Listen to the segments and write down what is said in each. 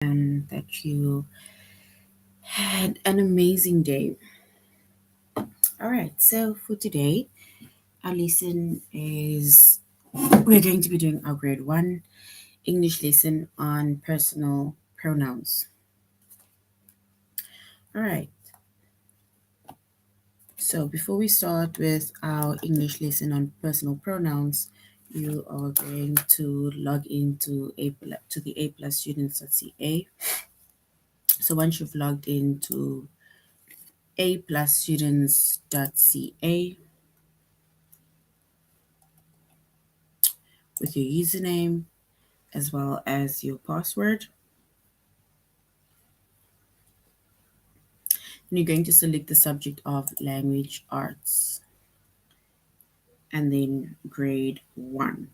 and that you had an amazing day. All right, so for today, our lesson is we're going to be doing our grade one English lesson on personal pronouns. All right, so before we start with our English lesson on personal pronouns, you are going to log into to the aplusstudents.ca. So once you've logged into aplusstudents.ca with your username as well as your password, and you're going to select the subject of language arts and then grade 1.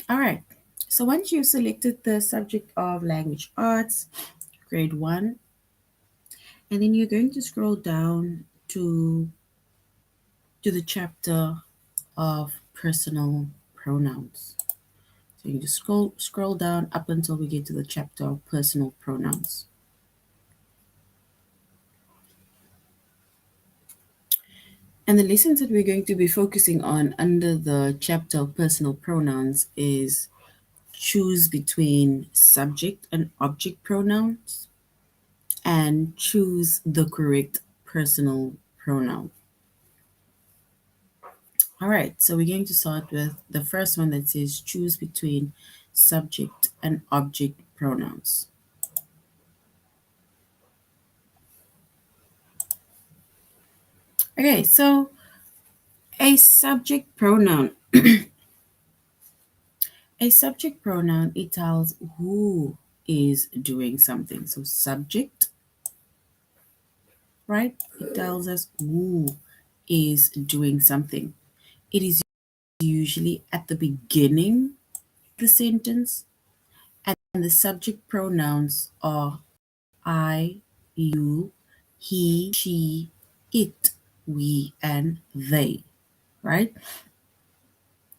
All right, so once you've selected the subject of language arts, grade 1, and then you're going to scroll down to the chapter of personal pronouns. So you just scroll down up until we get to the chapter of personal pronouns. And the lessons that we're going to be focusing on under the chapter of personal pronouns is choose between subject and object pronouns and choose the correct personal pronoun. All right, so we're going to start with the first one that says choose between subject and object pronouns. Okay, so a subject pronoun. A subject pronoun, it tells who is doing something. So subject, right? It tells us who is doing something. It is usually at the beginning of the sentence, and the subject pronouns are I, you, he, she, it, we, and they, right?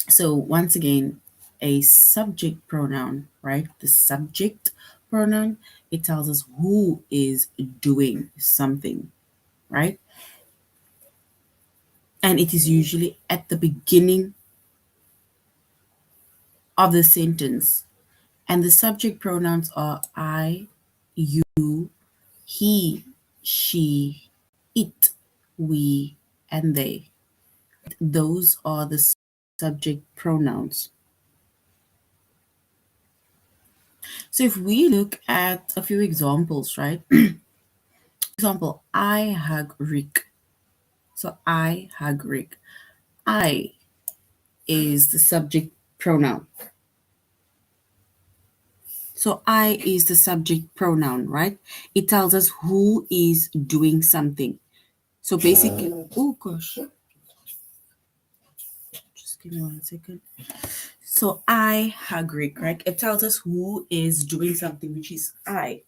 So once again, a subject pronoun, right? The subject pronoun, it tells us who is doing something, right? And it is usually at the beginning of the sentence. And the subject pronouns are I, you, he, she, it, we, and they. Those are the subject pronouns. So if we look at a few examples, right? Example, I hug Rick. So I hug Rick. I is the subject pronoun. So I is the subject pronoun, right? It tells us who is doing something. So basically, oh gosh, just give me 1 second. So I hug Rick, right? It tells us who is doing something, which is I.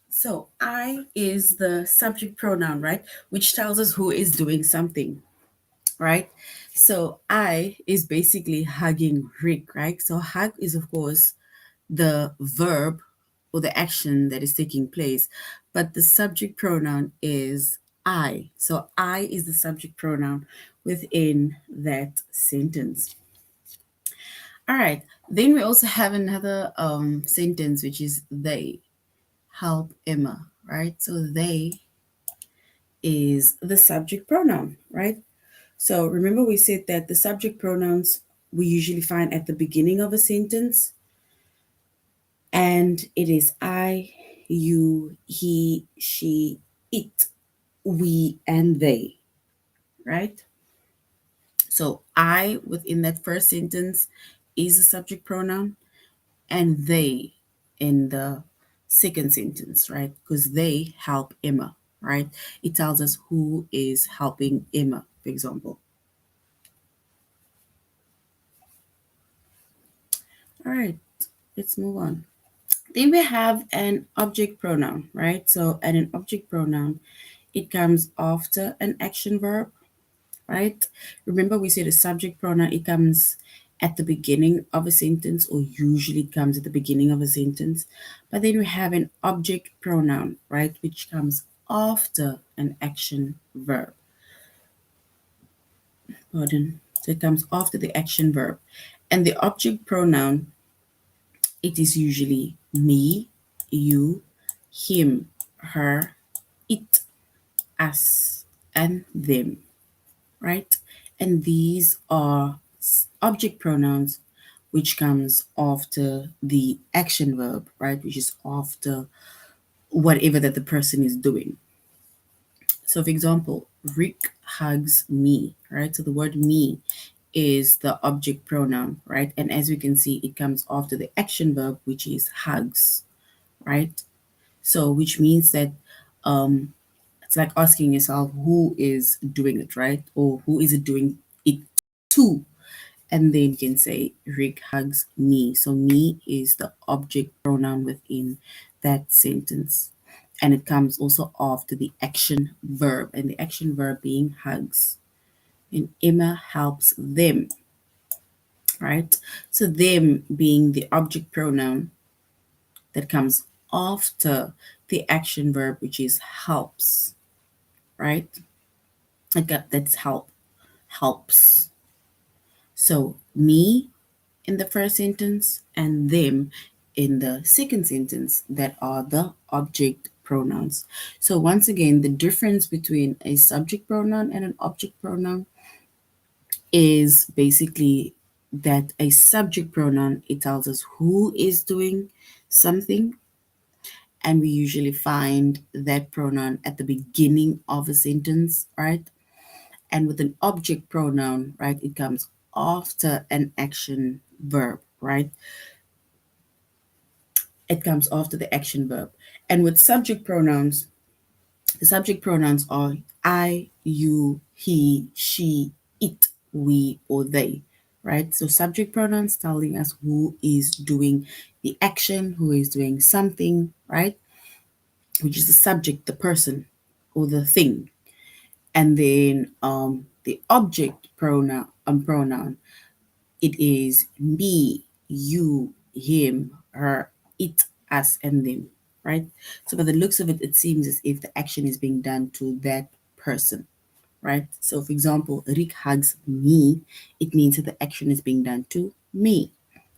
So I is the subject pronoun, right? Which tells us who is doing something, right? So I is basically hugging Rick, right? So hug is, of course, the verb or the action that is taking place, but the subject pronoun is I. So I is the subject pronoun within that sentence. All right. Then we also have another sentence, which is they help Emma, right? So they is the subject pronoun, right? So remember we said that the subject pronouns we usually find at the beginning of a sentence, and it is I, you, he, she, it, we, and they, right? So I within that first sentence is a subject pronoun, and they in the second sentence, right? Because they help Emma, right? It tells us who is helping Emma, for example. All right, let's move on. Then we have an object pronoun, right? So, and an object pronoun, it comes after an action verb, right? Remember, we said a subject pronoun, it comes at the beginning of a sentence, or usually it comes at the beginning of a sentence. But then we have an object pronoun, right, which comes after an action verb. Pardon. So it comes after the action verb. And the object pronoun, it is usually me, you, him, her, it, us, and them, right? And these are object pronouns which comes after the action verb, right? Which is after whatever that the person is doing. So, for example, Rick hugs me, right? So the word me is the object pronoun, right? And as we can see, it comes after the action verb, which is hugs, right? So, which means that um, it's like asking yourself who is doing it, right? Or who is it doing it to? And then you can say Rick hugs me. So me is the object pronoun within that sentence. And it comes also after the action verb, and the action verb being hugs. And Emma helps them, right? So them being the object pronoun that comes after the action verb, which is helps, right? That's help, helps. So me in the first sentence and them in the second sentence, that are the object pronouns. So once again, the difference between a subject pronoun and an object pronoun is basically that a subject pronoun, it tells us who is doing something, and we usually find that pronoun at the beginning of a sentence, right? And with an object pronoun, right, it comes after an action verb, right? It comes after the action verb. And with subject pronouns, the subject pronouns are I, you, he, she, it, we, or they, right? So subject pronouns telling us who is doing the action, who is doing something, right? Which is the subject, the person, or the thing. And then the object pronoun, it is me, you, him, her, it, us, and them, right? So by the looks of it, it seems as if the action is being done to that person, right? So for example, Rick hugs me, it means that the action is being done to me.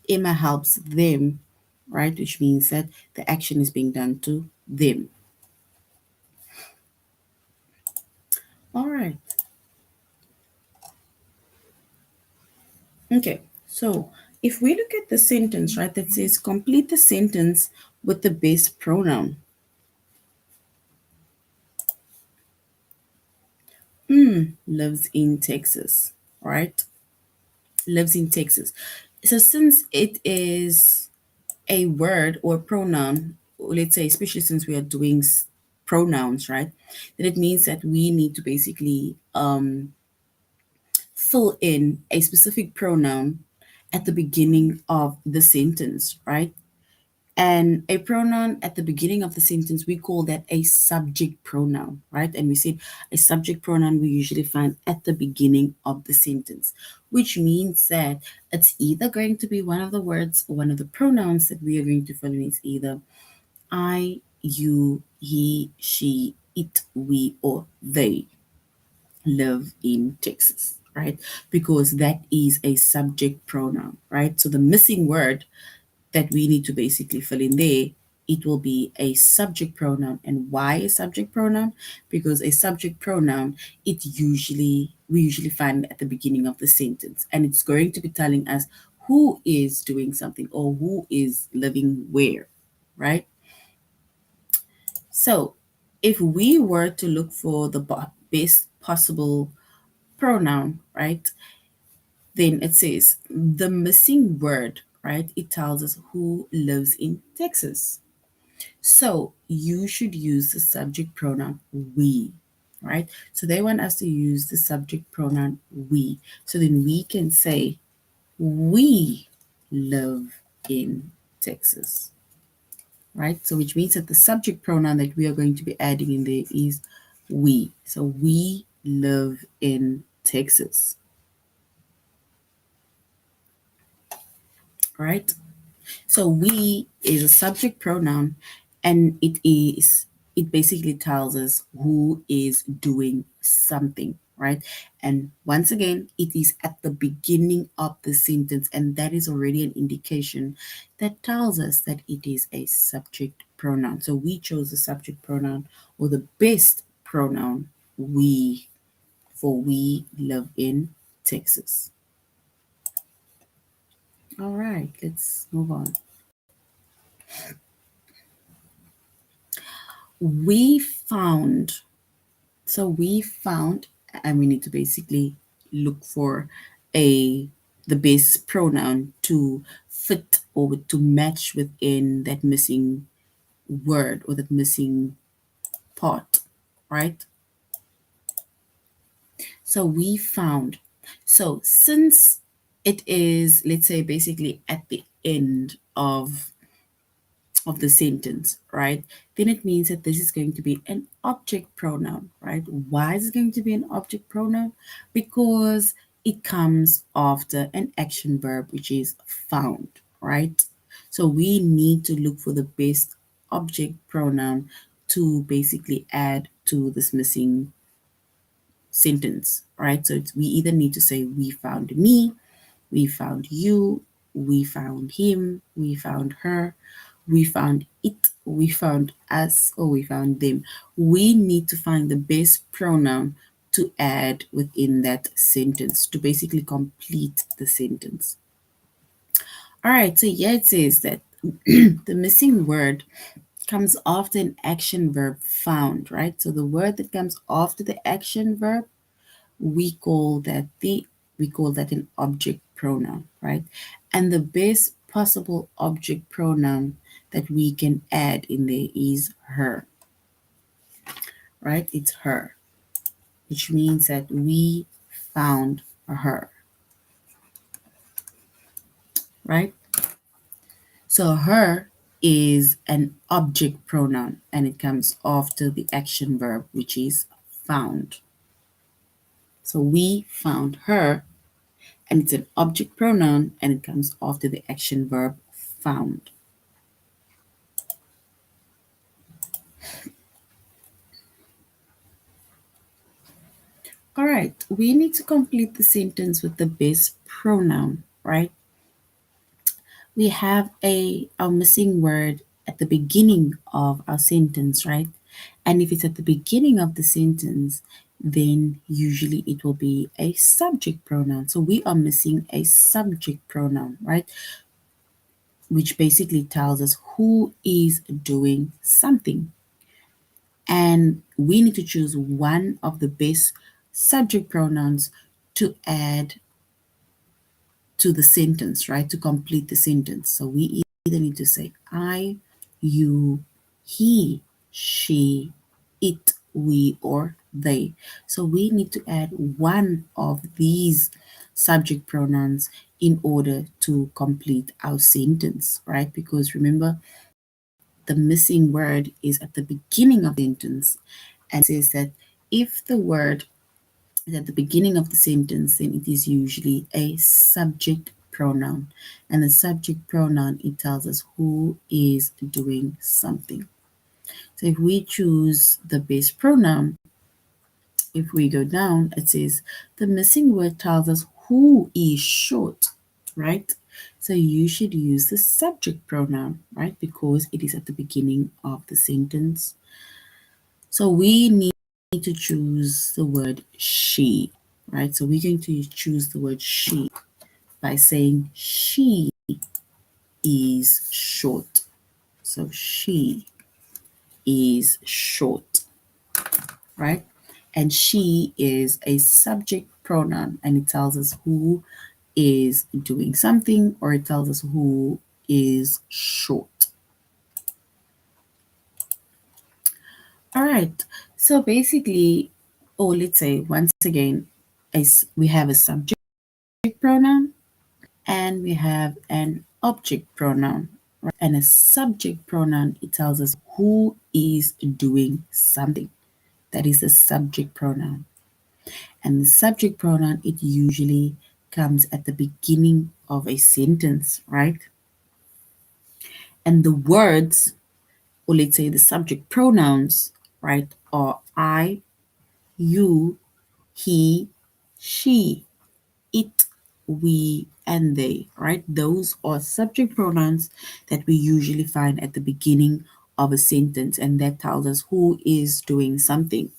Emma helps them, right? Which means that the action is being done to them. All right. Okay. So if we look at the sentence, right, that says complete the sentence with the best pronoun. Lives in Texas, right? Lives in Texas. So since it is a word or pronoun, or let's say, especially since we are doing pronouns, right? Then it means that we need to basically fill in a specific pronoun at the beginning of the sentence, right? And a pronoun at the beginning of the sentence, we call that a subject pronoun, right? And we said a subject pronoun we usually find at the beginning of the sentence, which means that it's either going to be one of the words or one of the pronouns that we are going to fill in. It's either I, you, he, she, it, we, or they live in Texas, right? Because that is a subject pronoun, right? So the missing word that we need to basically fill in there, it will be a subject pronoun. And why a subject pronoun? Because a subject pronoun, we usually find at the beginning of the sentence, and it's going to be telling us who is doing something or who is living where, right? So if we were to look for the best possible pronoun, right, then it says the missing word, right? It tells us who lives in Texas. So you should use the subject pronoun we, right? So they want us to use the subject pronoun we. So then we can say, we live in Texas, right? So which means that the subject pronoun that we are going to be adding in there is we. So we live in Texas, right? So we is a subject pronoun, and it basically tells us who is doing something, right? And once again, it is at the beginning of the sentence, and that is already an indication that tells us that it is a subject pronoun. So we chose the subject pronoun, or the best pronoun, we, for we live in Texas. All right, let's move on. We found we found, and we need to basically look for a the base pronoun to fit or to match within that missing word or that missing part, right? So we found. So since it is, let's say, basically at the end of the sentence, right? Then it means that this is going to be an object pronoun, right? Why is it going to be an object pronoun? Because it comes after an action verb, which is found, right? So we need to look for the best object pronoun to basically add to this missing sentence, right? So we either need to say, we found me, we found you, we found him, we found her, we found it, we found us, or we found them. We need to find the best pronoun to add within that sentence to basically complete the sentence. All right, so here it says that the missing word comes after an action verb found, right? So the word that comes after the action verb, we call that an object pronoun, right? And the best possible object pronoun that we can add in there is her, right? It's her, which means that we found her, right? So her is an object pronoun, and it comes after the action verb, which is found. So we found her, and it's an object pronoun, and it comes after the action verb found. All right, we need to complete the sentence with the base pronoun, right? We have our missing word at the beginning of our sentence, right? And if it's at the beginning of the sentence, then usually it will be a subject pronoun. So we are missing a subject pronoun, right? Which basically tells us who is doing something. And we need to choose one of the best subject pronouns to add to the sentence, right? To complete the sentence. So we either need to say I, you, he, she, it, we, or they. So we need to add one of these subject pronouns in order to complete our sentence, right? Because remember, the missing word is at the beginning of the sentence, and it says that if the word is at the beginning of the sentence, then it is usually a subject pronoun. And the subject pronoun, it tells us who is doing something. So if we choose the base pronoun, if we go down, it says the missing word tells us who is short, right? So you should use the subject pronoun, right? Because it is at the beginning of the sentence. So we need to choose the word she, right? So we're going to choose the word she by saying she is short. So she is short, right? And she is a subject pronoun, and it tells us who is doing something, or it tells us who is short. All right. So basically, or let's say once again, we have a subject pronoun and we have an object pronoun. And a subject pronoun, it tells us who is doing something. That is the subject pronoun. And the subject pronoun, it usually comes at the beginning of a sentence, right? And the words, or let's say the subject pronouns, right, are I, you, he, she, it, we, and they, right? Those are subject pronouns that we usually find at the beginning of a sentence, and that tells us who is doing something.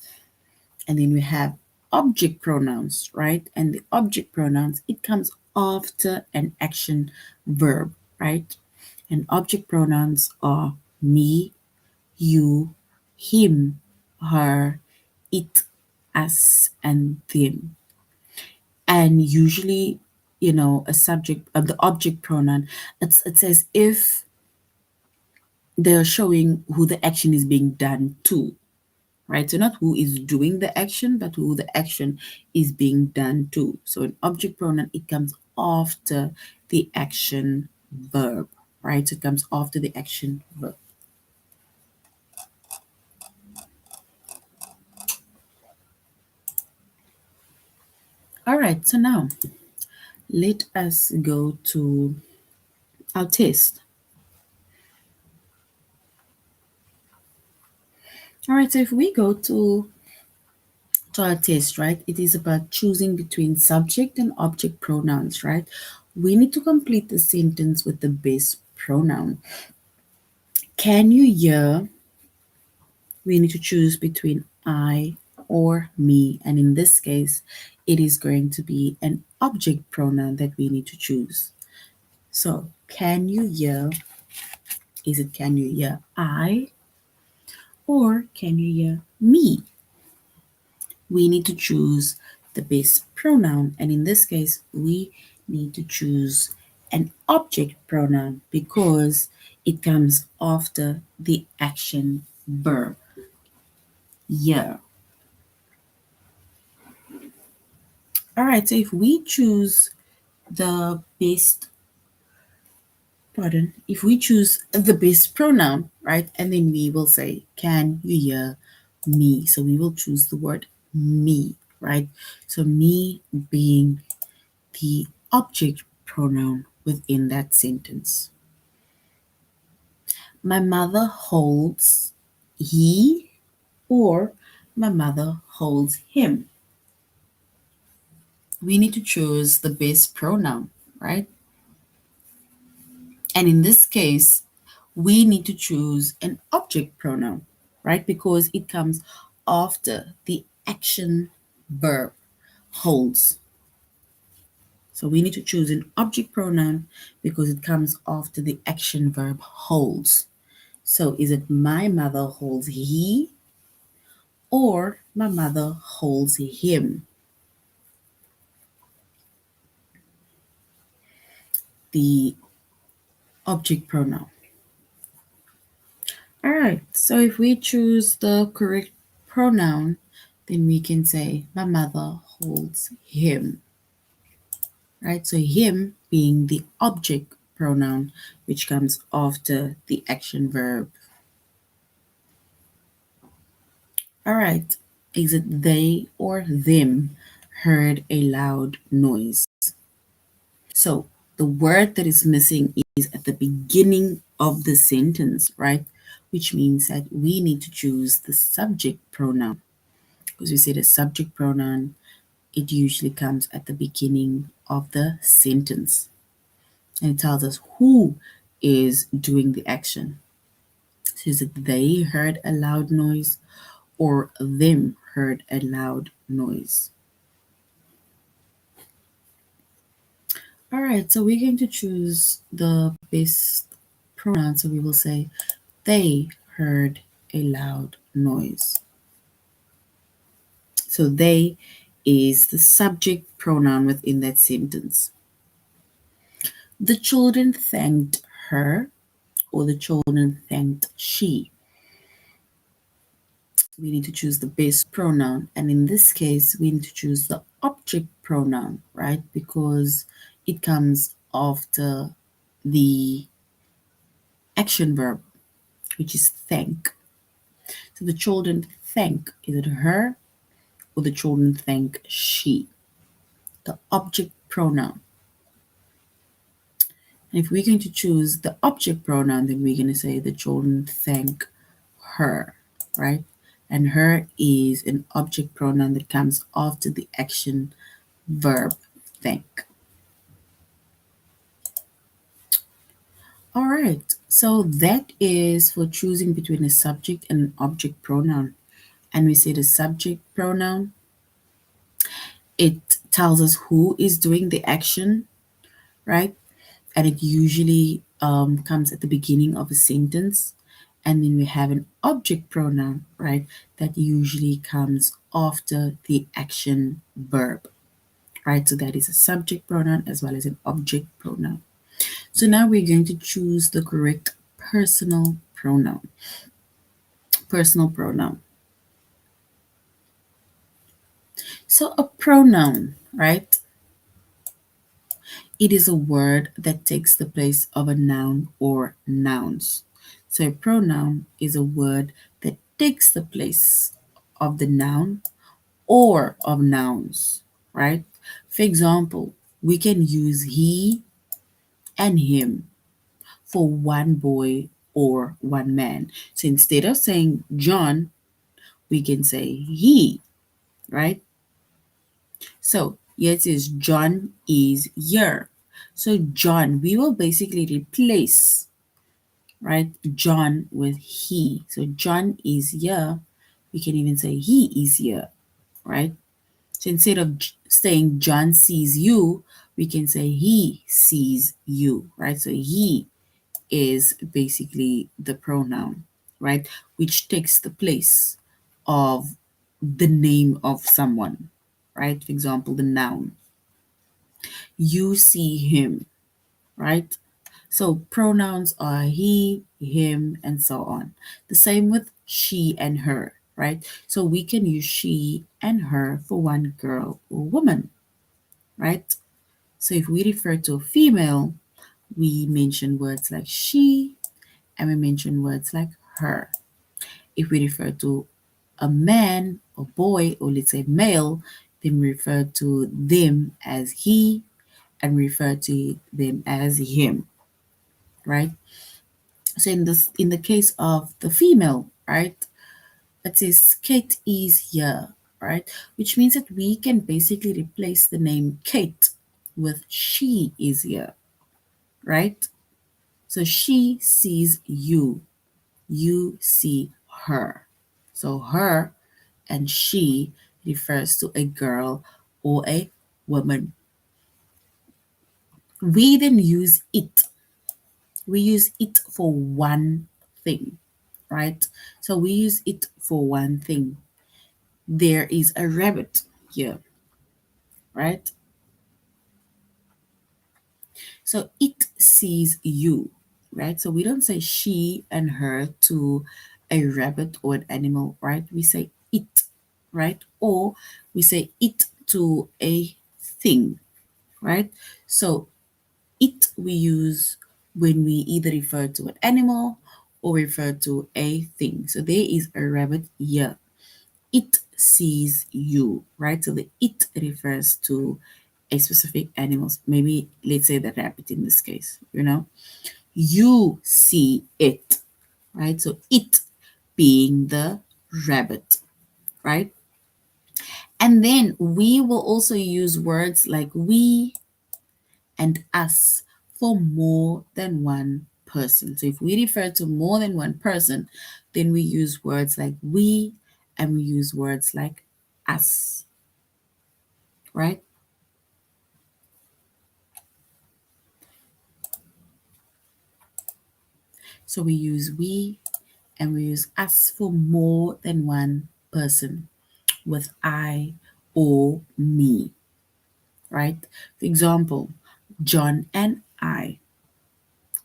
And then we have object pronouns, right? And the object pronouns, it comes after an action verb, right? And object pronouns are me, you, him, her, it, us, and them. And usually, a subject of the object pronoun, it's as if they're showing who the action is being done to, right? So not who is doing the action, but who the action is being done to. So an object pronoun, it comes after the action verb, right? So it comes after the action verb. All right, so now let us go to our test. All right, so if we go to our test, right, it is about choosing between subject and object pronouns, right? We need to complete the sentence with the best pronoun. Can you hear? We need to choose between I or me, and in this case, it is going to be an object pronoun that we need to choose. So, can you hear? Is it can you hear I or can you hear me? We need to choose the base pronoun, and in this case, we need to choose an object pronoun because it comes after the action verb. Yeah. All right, so if we choose the best, if we choose the best pronoun, right, and then we will say, can you hear me? So we will choose the word me, right? So me being the object pronoun within that sentence. My mother holds he or my mother holds him. We need to choose the best pronoun, right? And in this case, we need to choose an object pronoun, right? Because it comes after the action verb holds. So we need to choose an object pronoun because it comes after the action verb holds. So is it my mother holds he or my mother holds him? The object pronoun. All right, so if we choose the correct pronoun, then we can say, my mother holds him, right? So him being the object pronoun, which comes after the action verb. All right, is it they or them heard a loud noise? So the word that is missing is at the beginning of the sentence, right? Which means that we need to choose the subject pronoun. Because we say the subject pronoun, it usually comes at the beginning of the sentence. And it tells us who is doing the action. So is it they heard a loud noise or them heard a loud noise? All right, so we're going to choose the best pronoun. So we will say they heard a loud noise. So they is the subject pronoun within that sentence. The children thanked her or the children thanked she. We need to choose the base pronoun, and in this case we need to choose the object pronoun, right? Because it comes after the action verb, which is thank. So the children thank, is it her or the children thank she? The object pronoun. And if we're going to choose the object pronoun, then we're going to say the children thank her, right? And her is an object pronoun that comes after the action verb thank. All right, so that is for choosing between a subject and an object pronoun. And we say the subject pronoun, it tells us who is doing the action, right? And it usually comes at the beginning of a sentence. And then we have an object pronoun, right? That usually comes after the action verb, right? So that is a subject pronoun as well as an object pronoun. So now we're going to choose the correct personal pronoun. Personal pronoun. So a pronoun, right? It is a word that takes the place of a noun or nouns. So a pronoun is a word that takes the place of the noun or of nouns, right? For example, we can use he and him for one boy or one man. So instead of saying John, we can say he, right? So here it says John is here. So John, we will basically replace, right, John with he. So John is here. We can even say he is here, right? So instead of saying John sees you, we can say he sees you, right? So he is basically the pronoun, right? Which takes the place of the name of someone, right? For example, the noun. You see him, right? So pronouns are he, him, and so on. The same with she and her, right? So we can use she and her for one girl or woman, right? So if we refer to a female, we mention words like she and we mention words like her. If we refer to a man or boy, or let's say male, then we refer to them as he and refer to them as him, right? So in the case of the female, right, it says Kate is here, right? Which means that we can basically replace the name Kate with she is here, right? So she sees you, you see her. So her and she refers to a girl or a woman. We then use it. We use it for one thing, right? So we use it for one thing. There is a rabbit here, right? So it sees you, right? So we don't say she and her to a rabbit or an animal, right? We say it, right? Or we say it to a thing, right? So it we use when we either refer to an animal or refer to a thing. So there is a rabbit here. It sees you, right? So the it refers to a specific animal. Maybe let's say the rabbit in this case, you know. You see it, right? So it being the rabbit, right? And then we will also use words like we and us for more than one person. So if we refer to more than one person, then we use words like we and we use words like us, right? So we use we and we use us for more than one person with I or me, right? For example, John and I,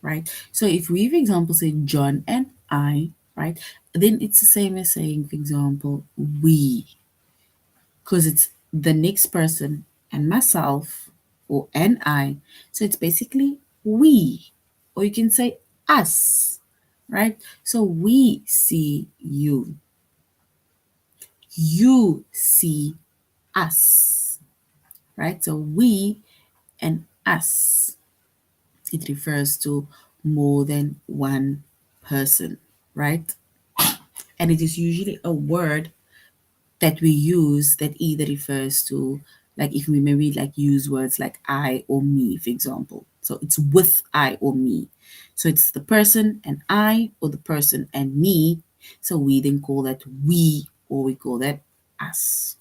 right? So if we, for example, say John and I, right, then it's the same as saying, for example, we, because it's the next person and myself or and I. So it's basically we, or you can say us, right? So we see you. You see us, right? So we and us, it refers to more than one person, right? And it is usually a word that we use that either refers to, like if we maybe like use words like I or me, for example. So it's with I or me. So it's the person and I, or the person and me. So we then call that we, or we call that us.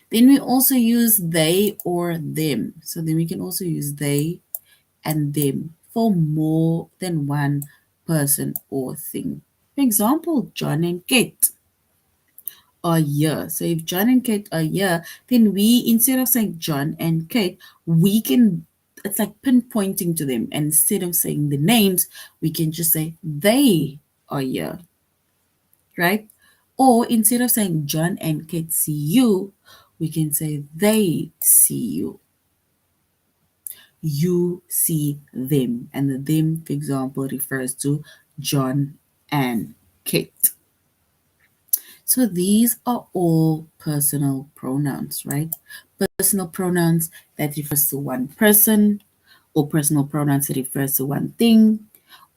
Then we also use they or them. So then we can also use they and them for more than one person or thing. For example, John and Kate are here. So if John and Kate are here, then we, instead of saying John and Kate, we can, it's like pinpointing to them. And instead of saying the names, we can just say they are here, right? Or instead of saying John and Kate see you, we can say they see you. You see them. And the them, for example, refers to John and Kate. So these are all personal pronouns, right? Personal pronouns that refers to one person, or personal pronouns that refers to one thing,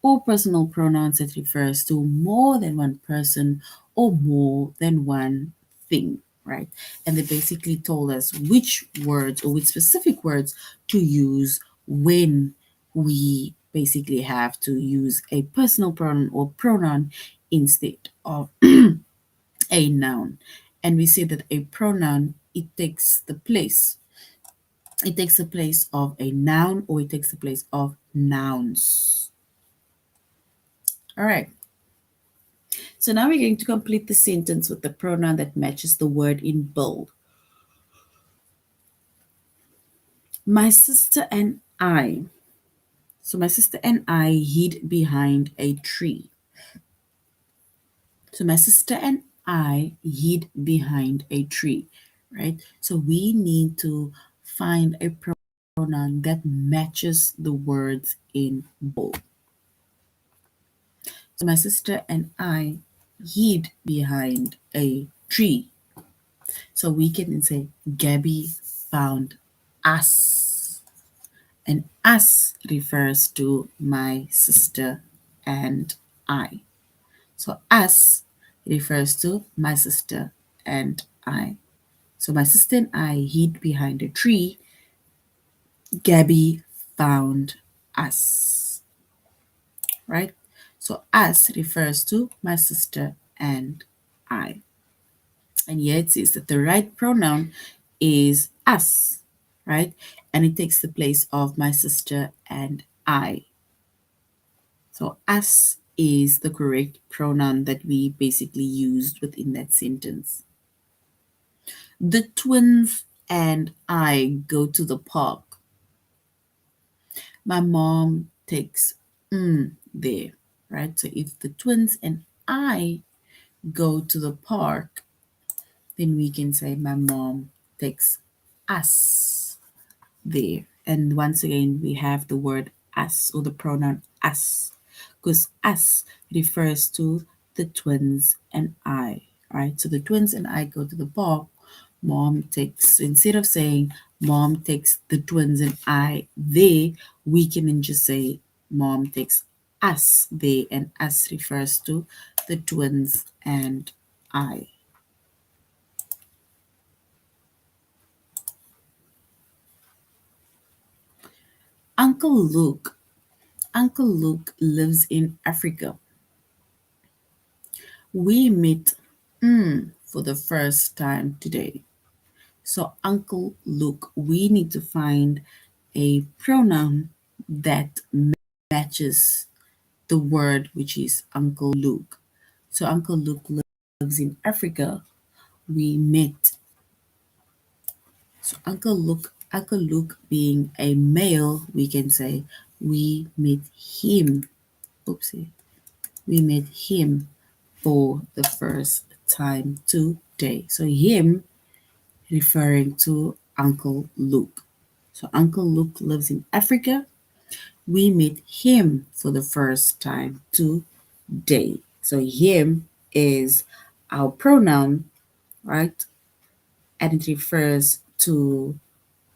or personal pronouns that refers to more than one person or more than one thing, right? And they basically told us which words, or which specific words to use when we basically have to use a personal pronoun or pronoun instead of a noun. And we say that a pronoun, it takes the place of a noun, or it takes the place of nouns. All right. So now we're going to complete the sentence with the pronoun that matches the word in bold. My sister and I. So my sister and I hid behind a tree. So my sister and I hid behind a tree, right? So we need to find a pronoun that matches the words in bold. So my sister and I hid behind a tree. So we can say Gabby found us. And us refers to my sister and I. So us refers to my sister and I. So my sister and I hid behind a tree. Gabby found us. Right? So us refers to my sister and I. And here it says that the right pronoun is us, right? And it takes the place of my sister and I. So us is the correct pronoun that we basically used within that sentence. The twins and I go to the park. My mom takes there, right? So if the twins and I go to the park, then we can say my mom takes us there. And once again, we have the word us, or the pronoun us, because us refers to the twins and I, right? So the twins and I go to the park. Mom takes, instead of saying mom takes the twins and I there, we can then just say mom takes us there, and us refers to the twins and I. Uncle Luke. Uncle Luke lives in Africa. We met for the first time today. So, Uncle Luke, we need to find a pronoun that matches the word, which is Uncle Luke. So, Uncle Luke lives in Africa. We met. So, Uncle Luke being a male, we can say we met him. Oopsie. We met him for the first time today. So him referring to Uncle Luke. So Uncle Luke lives in Africa. We meet him for the first time today. So him is our pronoun, right? And it refers to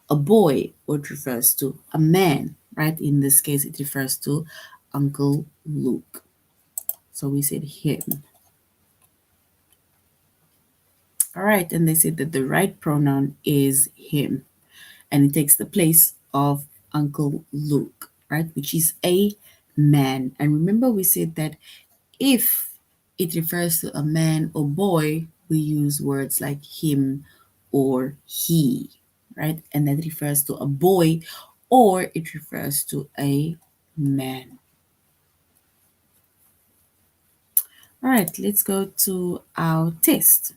a boy or it refers to a man, right? In this case, it refers to Uncle Luke. So we said him. All right, and they said that the right pronoun is him, and it takes the place of Uncle Luke, right? Which is a man. And remember, we said that if it refers to a man or boy, we use words like him or he, right? And that refers to a boy or it refers to a man. All right, let's go to our test.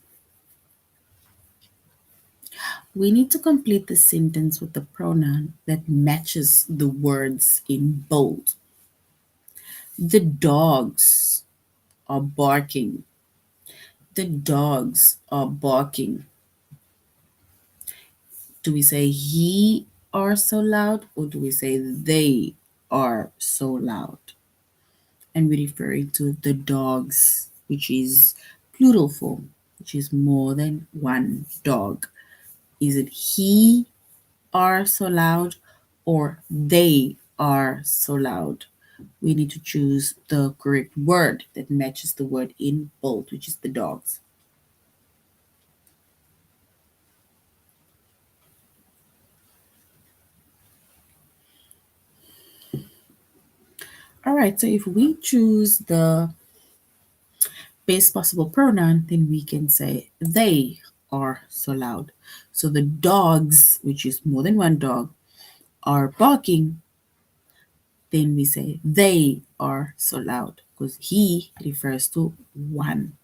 We need to complete the sentence with the pronoun that matches the words in bold. The dogs are barking. The dogs are barking. Do we say he are so loud or do we say they are so loud? And we're referring to the dogs, which is plural form, which is more than one dog. Is it he are so loud or they are so loud? We need to choose the correct word that matches the word in bold, which is the dogs. All right, so if we choose the best possible pronoun, then we can say they are so loud. So the dogs, which is more than one dog, are barking, then we say they are so loud because he refers to one.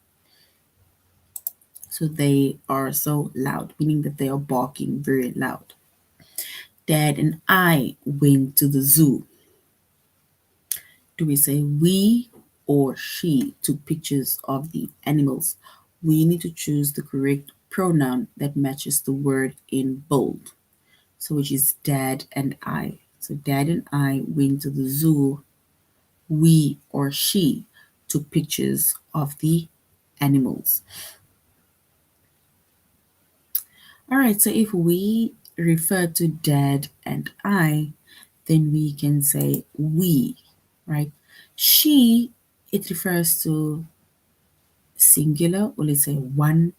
So they are so loud, meaning that they are barking very loud. Dad and I went to the zoo. Do we say we or she took pictures of the animals? We need to choose the correct pronoun that matches the word in bold. So which is dad and I. So dad and I went to the zoo. We or she took pictures of the animals. All right, so if we refer to dad and I, then we can say we, right? She, it refers to singular, or let's say one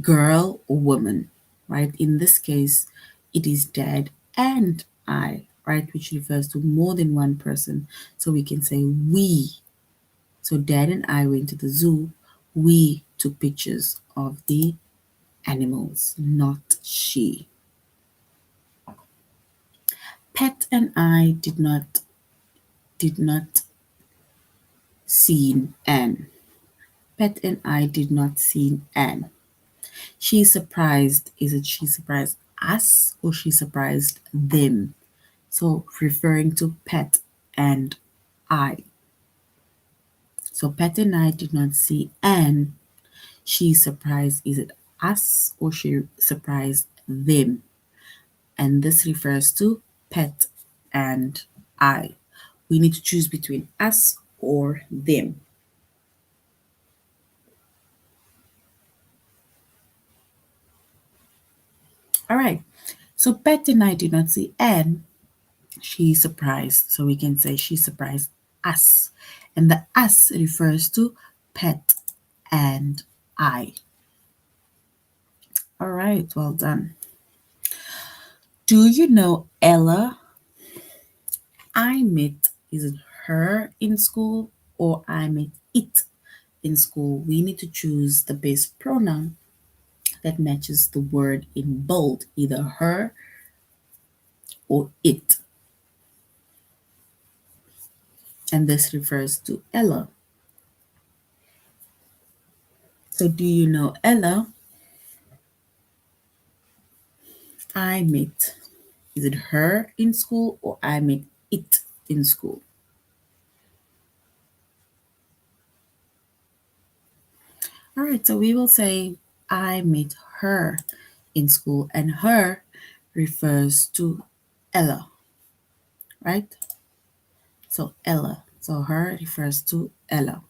girl or woman, right? In this case, it is dad and I, right? Which refers to more than one person. So we can say we. So dad and I went to the zoo. We took pictures of the animals, not she. Pat and I did not see Anne. Pat and I did not see Anne. She surprised. Is it she surprised us or she surprised them? So referring to Pat and I. So Pat and I did not see Anne. She surprised. Is it us or she surprised them? And this refers to Pat and I. We need to choose between us or them. All right. So Pat and I did not see Anne. She surprised. So we can say she surprised us. And the us refers to Pat and I. All right. Well done. Do you know Ella? I met, is it her in school or I met it in school? We need to choose the best pronoun that matches the word in bold, either her or it. And this refers to Ella. So, do you know Ella? I met. Is it her in school or I met it in school? All right, so we will say I met her in school, and her refers to Ella. right? So Ella. So her refers to Ella.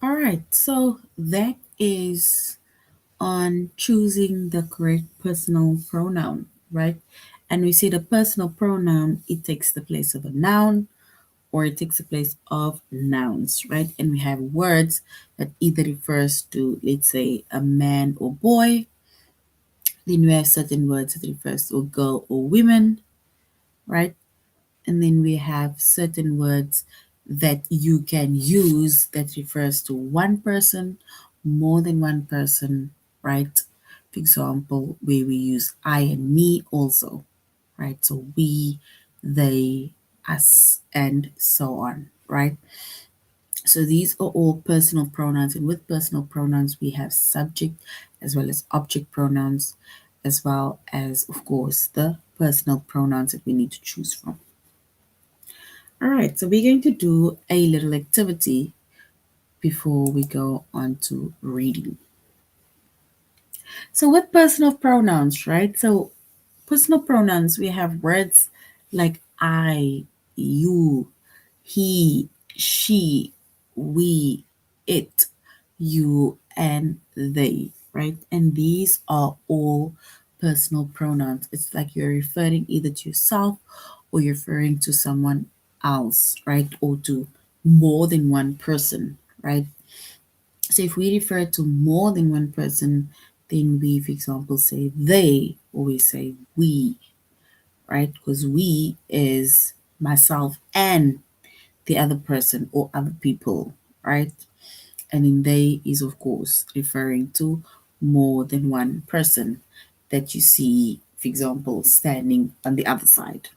All right, so that is on choosing the correct personal pronoun, right? And we see the personal pronoun, it takes the place of a noun or it takes the place of nouns, right? And we have words that either refers to, let's say, a man or boy. Then we have certain words that refers to a girl or women, right? And then we have certain words that you can use that refers to one person, more than one person, right? For example, where we use I and me also, right? So we, they, us, and so on, right? So these are all personal pronouns, and with personal pronouns, we have subject as well as object pronouns, as well as, of course, the personal pronouns that we need to choose from. All right, so we're going to do a little activity before we go on to reading. So, with personal pronouns, right? So, personal pronouns, we have words like I, you, he, she, we, it, you, and they, right? And these are all personal pronouns. It's like you're referring either to yourself or you're referring to someone else, right? Or to more than one person, right? So if we refer to more than one person, then we, for example, say they or we say we, right? Because we is myself and the other person or other people, right? And then they is, of course, referring to more than one person that you see, for example, standing on the other side.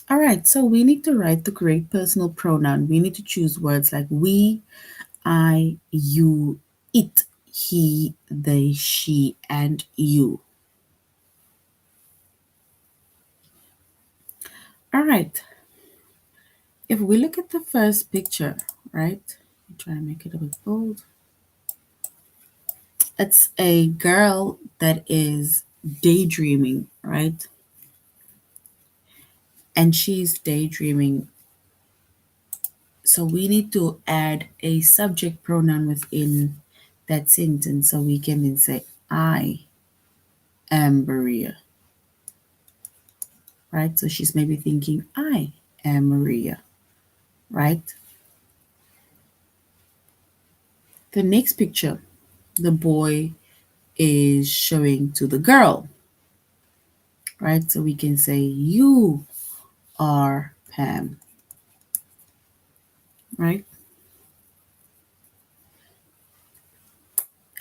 All right, so we need to write the correct personal pronoun. We need to choose words like we, I, you, it, he, they, she, and you. All right, if we look at the first picture, right? Try and make it a bit bold. It's a girl that is daydreaming, right? And she's daydreaming. So we need to add a subject pronoun within that sentence so we can then say, I am Maria, right? So she's maybe thinking, I am Maria, right? The next picture, the boy is showing to the girl, right? So we can say, you are Pam, right?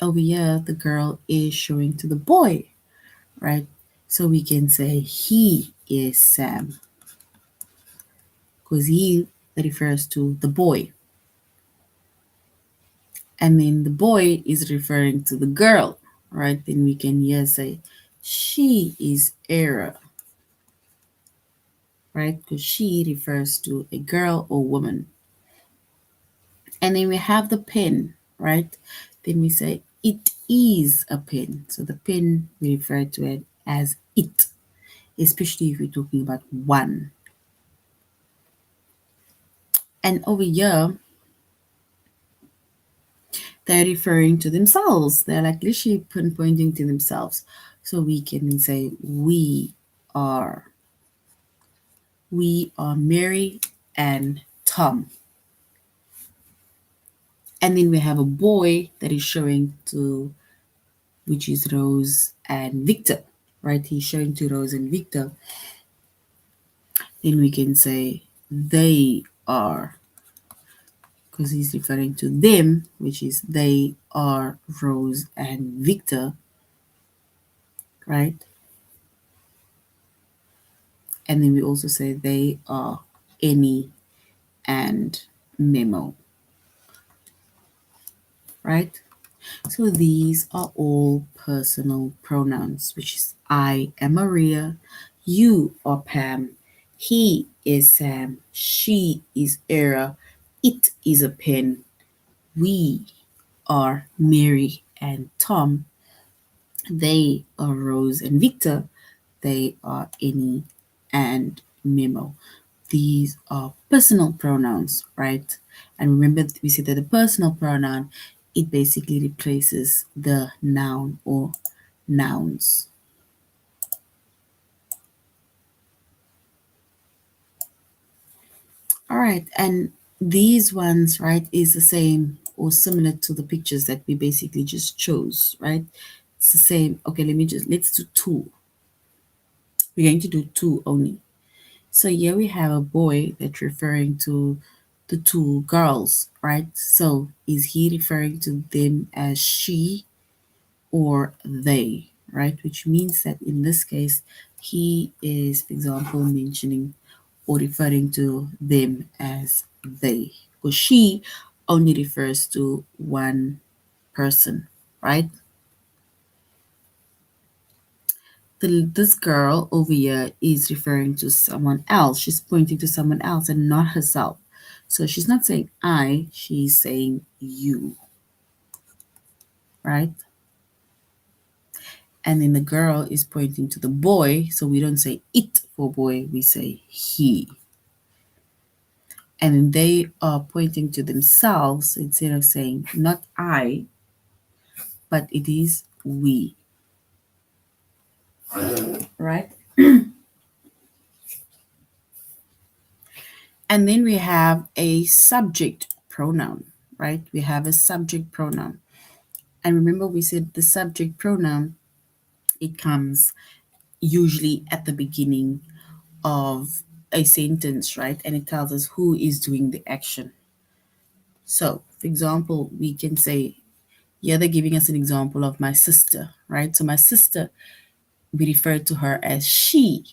Over here, the girl is showing to the boy, right? So we can say, he is Sam, because he refers to the boy. And then the boy is referring to the girl, right? Then we can here say, she is Era, right? Because she refers to a girl or woman. And then we have the pen, right? Then we say, it is a pen. So the pen, we refer to it as it, especially if we're talking about one. And over here, they're referring to themselves. They're like literally pinpointing to themselves. So we can say, are we are Mary and Tom. And then we have a boy that is showing to, which is Rose and Victor, right? He's showing to Rose and Victor. Then we can say they are, because he's referring to them, which is they are Rose and Victor, right? And then we also say they are Annie and Memo, right? So these are all personal pronouns, which is I am Maria, you are Pam, he is Sam, she is Era, it is a pen, we are Mary and Tom, They are Rose and Victor. They are Annie and Memo. These are personal pronouns, right? And remember, we said that the personal pronoun, it basically replaces the noun or nouns. All right, and these ones, right, is the same or similar to the pictures that we basically just chose, right? It's the same. Okay, let's do two. We're going to do two only. So here we have a boy that's referring to the two girls, right? So is he referring to them as she or they, right? Which means that in this case, he is, for example, mentioning or referring to them as they. Because she only refers to one person, right? This girl over here is referring to someone else. She's pointing to someone else and not herself. So she's not saying I, she's saying you, right? And then the girl is pointing to the boy. So we don't say it for boy, we say he. And they are pointing to themselves instead of saying not I, but it is we, right? And then we have a subject pronoun, right? We have a subject pronoun. And remember, we said the subject pronoun, it comes usually at the beginning of a sentence, right? And it tells us who is doing the action. So, for example, we can say, yeah, they're giving us an example of my sister, right? So, my sister, we refer to her as she,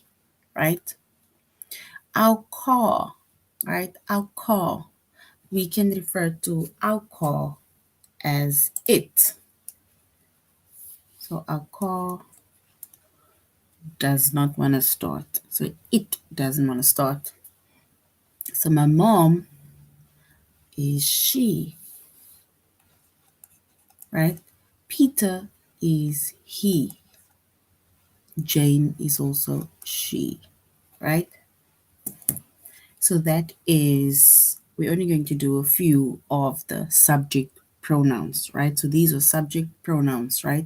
right? Our car, right? Our car, we can refer to our car as it. So, our car does not want to start. So it doesn't want to start. So my mom is she, right? Peter is he. Jane is also she, right? So that is, we're only going to do a few of the subject pronouns, right? So these are subject pronouns, right?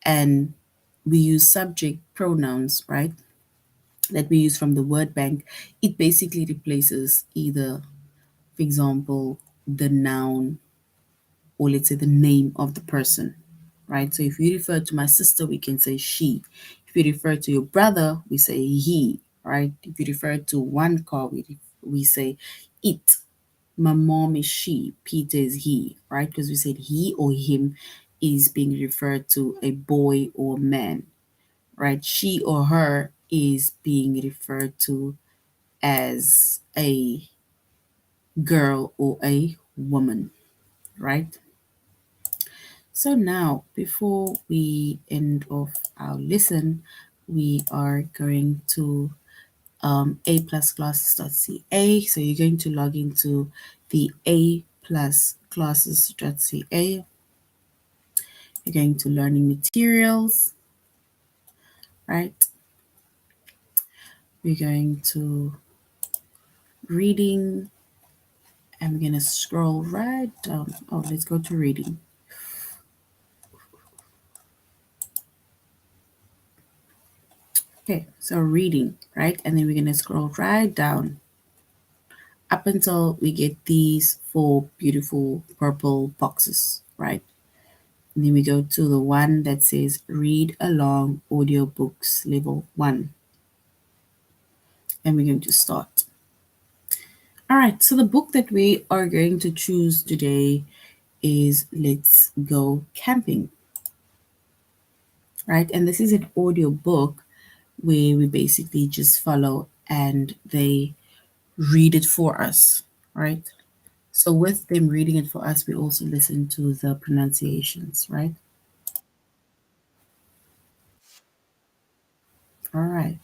And we use subject pronouns, right? That we use from the word bank. It basically replaces either, for example, the noun or let's say the name of the person, right? So if you refer to my sister, we can say she. If you refer to your brother, we say he, right? If you refer to one car, we say it. My mom is she, Peter is he, right? Because we said he or him is being referred to a boy or man, right? She or her is being referred to as a girl or a woman, right? So now, before we end off our lesson, we are going to a plus classes.ca. So you're going to log into the a plus classes.ca. You're going to learning materials, right? We're going to reading, and we're going to scroll right down. Oh, let's go to reading. Okay, so reading, right? And then we're going to scroll right down up until we get these four beautiful purple boxes, right? And then we go to the one that says read along audiobooks level 1. And we're going to start. All right, so the book that we are going to choose today is Let's Go Camping, right? And this is an audiobook where we basically just follow and they read it for us, right? So with them reading it for us, we also listen to the pronunciations, right? All right.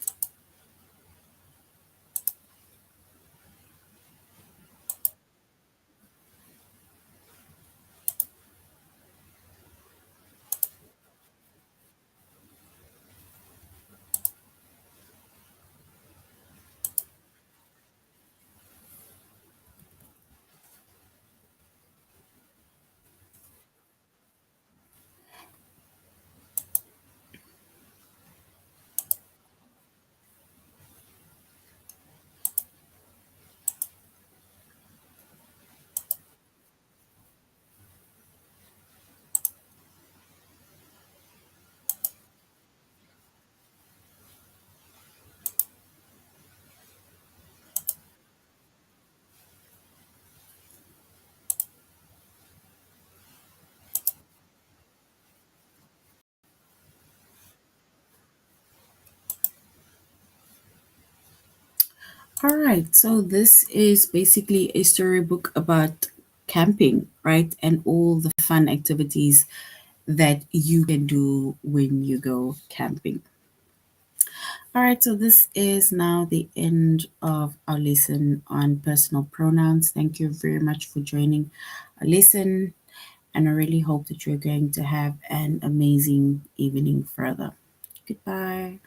All right, so this is basically a storybook about camping, right? And all the fun activities that you can do when you go camping. All right, so this is now the end of our lesson on personal pronouns. Thank you very much for joining our lesson, and I really hope that you're going to have an amazing evening further. Goodbye.